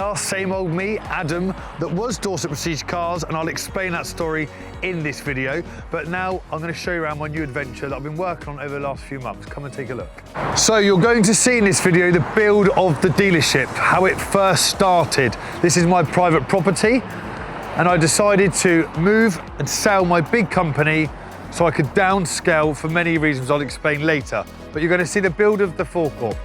are, same old me, Adam, that was Dorset Prestige Cars, and I'll explain that story in this video. But now I'm going to show you around my new adventure that I've been working on over the last few months. Come and take a look. So you're going to see in this video the build of the dealership, how it first started. This is my private property, and I decided to move and sell my big company so I could downscale for many reasons I'll explain later. But you're going to see the build of the forecourt.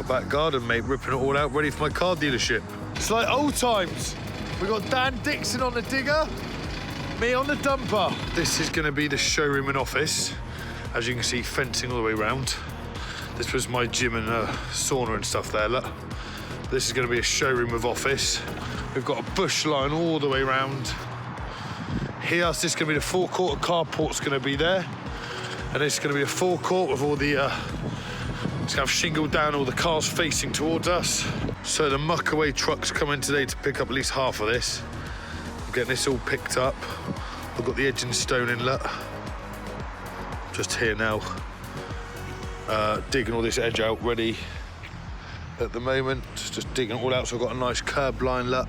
Back garden, mate, ripping it all out, ready for my car dealership. It's like old times. We got Dan Dixon on the digger, me on the dumper. This is going to be the showroom and office. As you can see, fencing all the way around. This was my gym and sauna and stuff there, look. This is going to be a showroom with office. We've got a bush line all the way around. Here, this is going to be the forecourt, a carport's going to be there. And it's going to be a forecourt with all the it's going to have shingled down, all the cars facing towards us. So the muck-away truck's coming today to pick up at least half of this. I'm getting this all picked up. I've got the edge and stone inlet. Just here now. Digging all this edge out, ready at the moment. Just digging it all out, so I've got a nice curb line, look.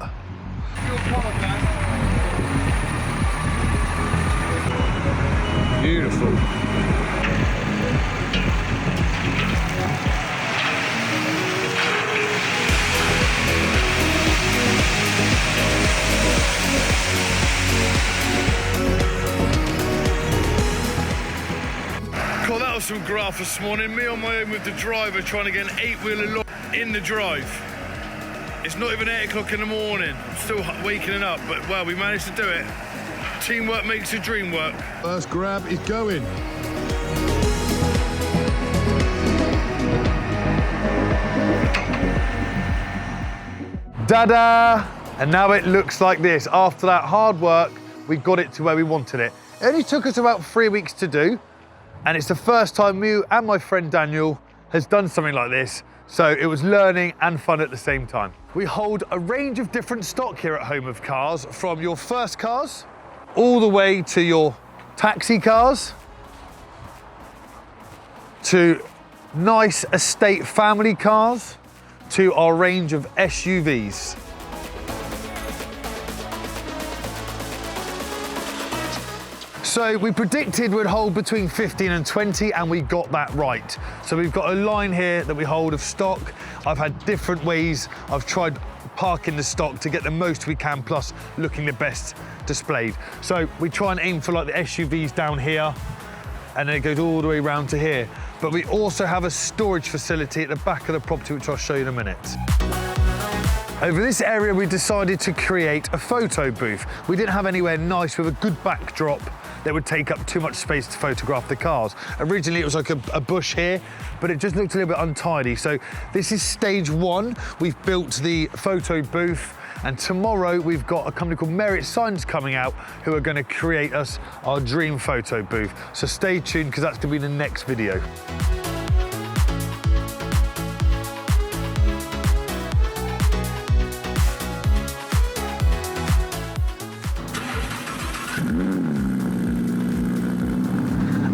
Beautiful. Cool, that was some graft this morning. Me on my own with the driver trying to get an 8-wheeler in the drive. It's not even 8 o'clock in the morning. I'm still waking up, but well, we managed to do it. Teamwork makes the dream work. First grab is going. Ta-da! And now it looks like this. After that hard work, we got it to where we wanted it. It only took us about 3 weeks to do, and it's the first time me and my friend Daniel has done something like this, so it was learning and fun at the same time. We hold a range of different stock here at Home of Cars, from your first cars, all the way to your taxi cars, to nice estate family cars, to our range of SUVs. So we predicted we'd hold between 15 and 20, and we got that right. So we've got a line here that we hold of stock. I've had different ways. I've tried parking the stock to get the most we can, plus looking the best displayed. So we try and aim for like the SUVs down here, and then it goes all the way around to here. But we also have a storage facility at the back of the property, which I'll show you in a minute. Over this area, we decided to create a photo booth. We didn't have anywhere nice with a good backdrop that would take up too much space to photograph the cars. Originally, it was like a bush here, but it just looked a little bit untidy. So this is stage one. We've built the photo booth, and tomorrow we've got a company called Merit Signs coming out who are going to create us our dream photo booth. So stay tuned, because that's going to be the next video.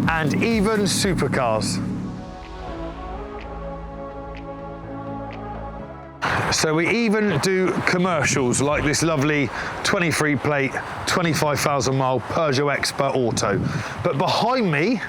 And even supercars. So we even do commercials like this lovely 23 plate, 25,000 mile Peugeot Expert Auto. But behind me,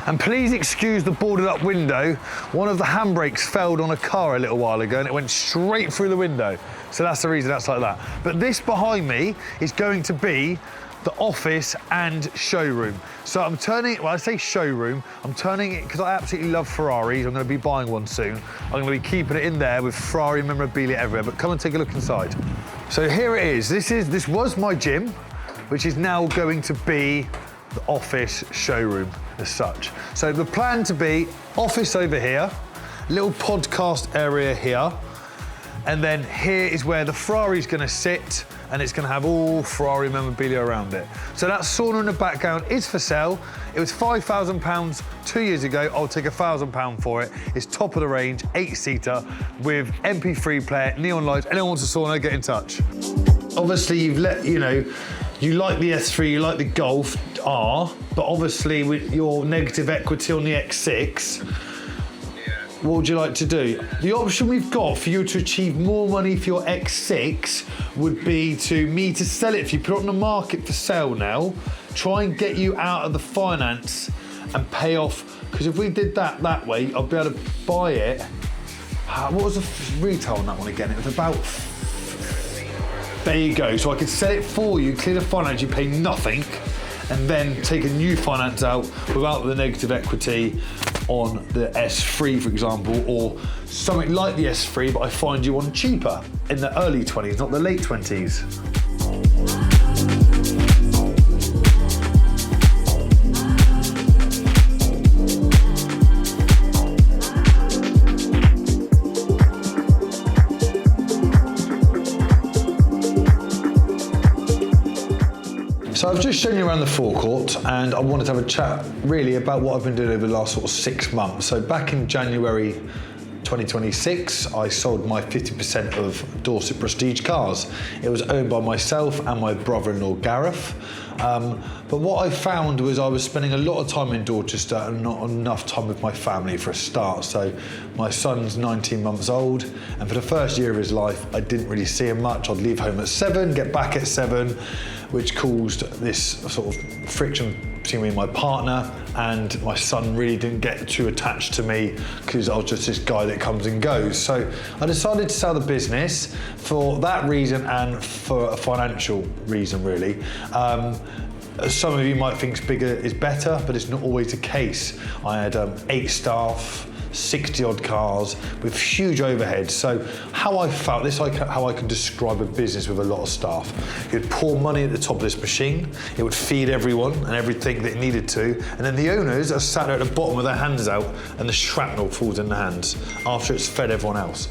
and please excuse the boarded up window, one of the handbrakes failed on a car a little while ago and it went straight through the window. So that's the reason that's like that. But this behind me is going to be the office and showroom. So I'm turning it, well, I say showroom, I'm turning it because I absolutely love Ferraris. I'm going to be buying one soon. I'm going to be keeping it in there with Ferrari memorabilia everywhere, but come and take a look inside. So here it is. This was my gym, which is now going to be the office showroom as such. So the plan to be office over here, little podcast area here, and then here is where the Ferrari's going to sit, and it's gonna have all Ferrari memorabilia around it. So that sauna in the background is for sale. It was £5,000 2 years ago. I'll take £1,000 for it. It's top of the range, 8-seater with MP3 player, neon lights. Anyone wants a sauna, get in touch. Obviously, you like the S3, you like the Golf R, but obviously with your negative equity on the X6, what would you like to do? The option we've got for you to achieve more money for your X6 would be to sell it. If you put it on the market for sale now, try and get you out of the finance and pay off. Because if we did that way, I'd be able to buy it. What was the retail on that one again? It was about, there you go. So I could sell it for you, clear the finance, you pay nothing, and then take a new finance out without the negative equity on the S3, for example, or something like the S3, but I find you one cheaper in the early 20s, not the late 20s. So I've just shown you around the forecourt, and I wanted to have a chat really about what I've been doing over the last sort of 6 months. So back in January 2026, I sold my 50% of Dorset Prestige cars. It was owned by myself and my brother-in-law Gareth. But what I found was I was spending a lot of time in Dorchester and not enough time with my family for a start. So my son's 19 months old, and for the first year of his life, I didn't really see him much. I'd leave home at 7, get back at 7, which caused this sort of friction between me and my partner, and my son really didn't get too attached to me because I was just this guy that comes and goes. So I decided to sell the business for that reason and for a financial reason, really. Some of you might think bigger is better, but it's not always the case. I had 8 staff, 60 odd cars with huge overheads. So how I felt, how I can describe a business with a lot of staff. You'd pour money at the top of this machine, it would feed everyone and everything that it needed to, and then the owners are sat there at the bottom with their hands out and the shrapnel falls in their hands after it's fed everyone else.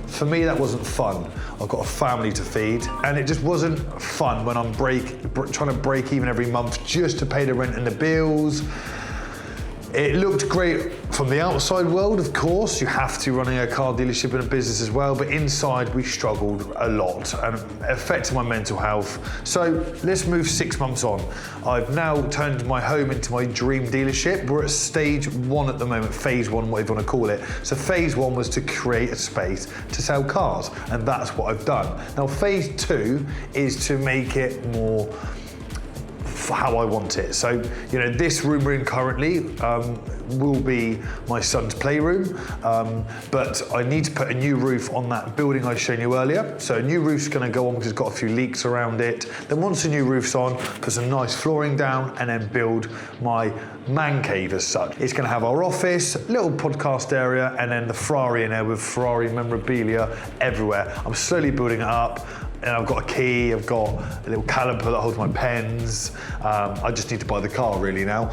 For me, that wasn't fun. I've got a family to feed, and it just wasn't fun when I'm trying to break even every month just to pay the rent and the bills. It looked great from the outside world, of course. You have to running a car dealership and a business as well, but inside we struggled a lot and it affected my mental health. So let's move 6 months on. I've now turned my home into my dream dealership. We're at stage 1 at the moment, phase 1, whatever you want to call it. So phase 1 was to create a space to sell cars, and that's what I've done. Now phase 2 is to make it more how I want it. So, this room we're in currently will be my son's playroom, but I need to put a new roof on that building I showed you earlier. So a new roof's gonna go on because it's got a few leaks around it. Then once the new roof's on, put some nice flooring down and then build my man cave as such. It's gonna have our office, little podcast area, and then the Ferrari in there with Ferrari memorabilia everywhere. I'm slowly building it up. And I've got a key, I've got a little caliper that holds my pens. I just need to buy the car really now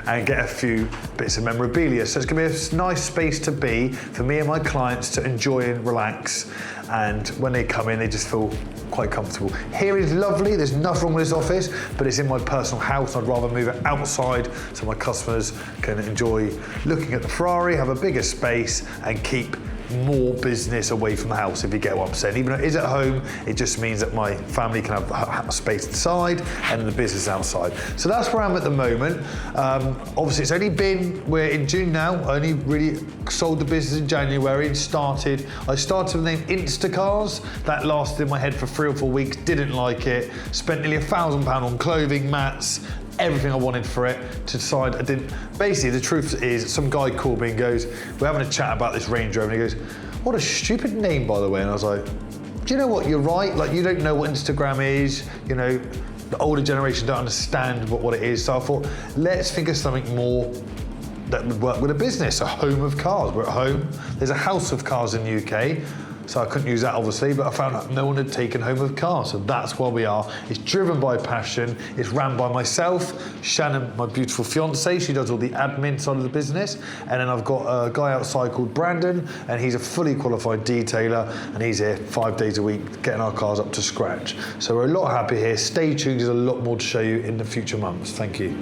and get a few bits of memorabilia. So it's gonna be a nice space to be for me and my clients to enjoy and relax. And when they come in, they just feel quite comfortable. Here is lovely, there's nothing wrong with this office, but it's in my personal house. I'd rather move it outside so my customers can enjoy looking at the Ferrari, have a bigger space and keep more business away from the house, if you get what I'm saying. Even though it is at home, it just means that my family can have space inside and the business outside. So that's where I'm at the moment. Obviously, it's only been, we're in June now, I only really sold the business in January and I started with the name Instacars. That lasted in my head for 3 or 4 weeks, didn't like it, spent nearly £1,000 on clothing, mats, everything I wanted for it to decide I didn't. Basically, the truth is, some guy called me and goes, we're having a chat about this Range Rover, and he goes, what a stupid name, by the way. And I was like, do you know what, you're right. Like, you don't know what Instagram is, the older generation don't understand what it is. So I thought, let's think of something more that would work with a business, a home of cars. We're at home. There's a house of cars in the UK. so I couldn't use that obviously, but I found out no one had taken home a car, so that's where we are. It's driven by passion, it's ran by myself, Shannon, my beautiful fiance, she does all the admin side of the business, and then I've got a guy outside called Brandon, and he's a fully qualified detailer, and he's here 5 days a week getting our cars up to scratch. So we're a lot happy here. Stay tuned, there's a lot more to show you in the future months. Thank you.